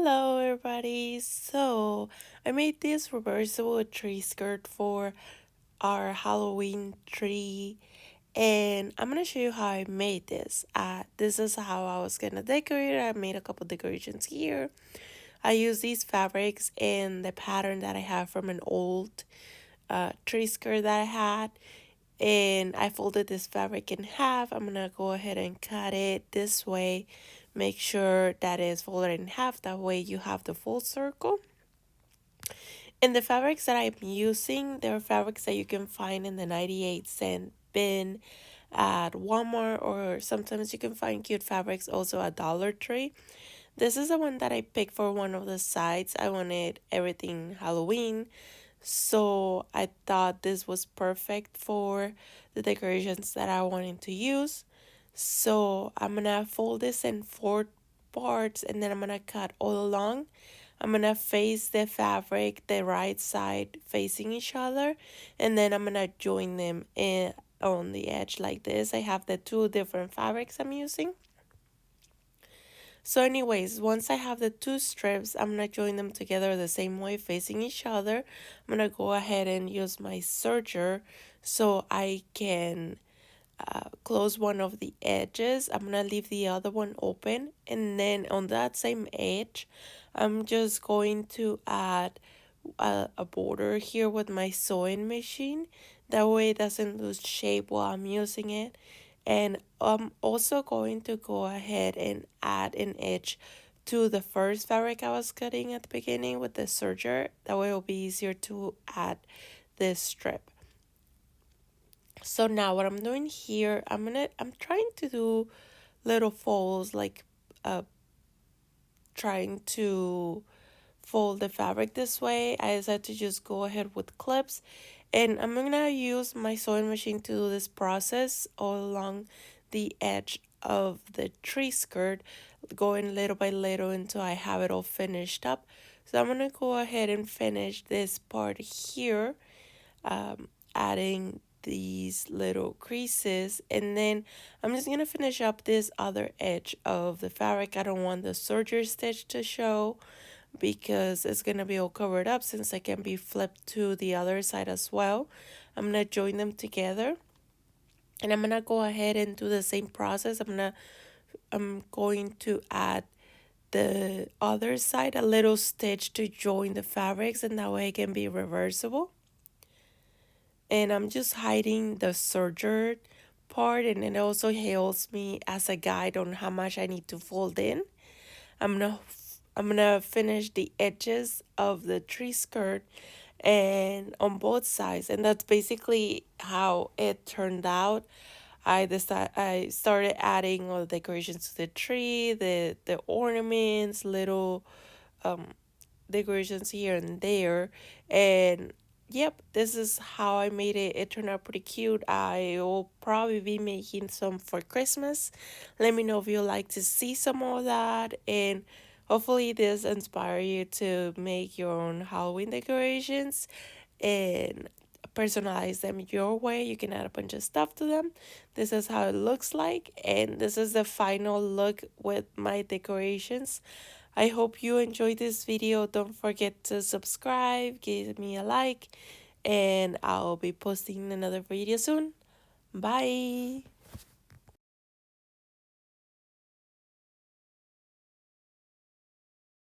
Hello everybody. So I made this reversible tree skirt for our Halloween tree, and I'm gonna show you how I made this. This is how I was gonna decorate it. I made a couple decorations here. I use these fabrics and the pattern that I have from an old tree skirt that I had, and I folded this fabric in half. I'm gonna go ahead and cut it this way. Make sure that it's folded in half, that way you have the full circle. And the fabrics that I'm using, they're fabrics that you can find in the 98-cent bin at Walmart, or sometimes you can find cute fabrics also at Dollar Tree. This is the one that I picked for one of the sides. I wanted everything Halloween, so I thought this was perfect for the decorations that I wanted to use. So I'm gonna fold this in 4 parts, and then I'm gonna cut all along. I'm gonna face the fabric the right side facing each other, and then I'm gonna join them in on the edge like this. I have the two different fabrics I'm using. So anyways, once I have the two strips, I'm gonna join them together the same way facing each other. I'm gonna go ahead and use my serger so I can close one of the edges. I'm gonna leave the other one open, and then on that same edge I'm just going to add a border here with my sewing machine. That way it doesn't lose shape while I'm using it. And I'm also going to go ahead and add an edge to the first fabric I was cutting at the beginning with the serger. That way it will be easier to add this strip. So now what I'm doing here, I'm trying to do little folds, like trying to fold the fabric this way. I decided to just go ahead with clips, and I'm gonna use my sewing machine to do this process all along the edge of the tree skirt, going little by little until I have it all finished up. So I'm gonna go ahead and finish this part here, adding these little creases, and then I'm just gonna finish up this other edge of the fabric. I don't want the serger stitch to show because it's gonna be all covered up, since it can be flipped to the other side as well. I'm gonna join them together, and I'm gonna go ahead and do the same process. I'm going to add the other side a little stitch to join the fabrics, and that way it can be reversible. And I'm just hiding the serger part, and it also helps me as a guide on how much I need to fold in. I'm gonna I'm gonna finish the edges of the tree skirt and on both sides, and that's basically how it turned out. I started adding all the decorations to the tree, the ornaments, little decorations here and there, and yep, this is how I made it. It turned out pretty cute. I will probably be making some for Christmas. Let me know if you like to see some more of that, and hopefully this inspire you to make your own Halloween decorations and personalize them your way. You can add a bunch of stuff to them. This is how it looks like, and this is the final look with my decorations. I hope you enjoyed this video. Don't forget to subscribe, give me a like, and I'll be posting another video soon. Bye.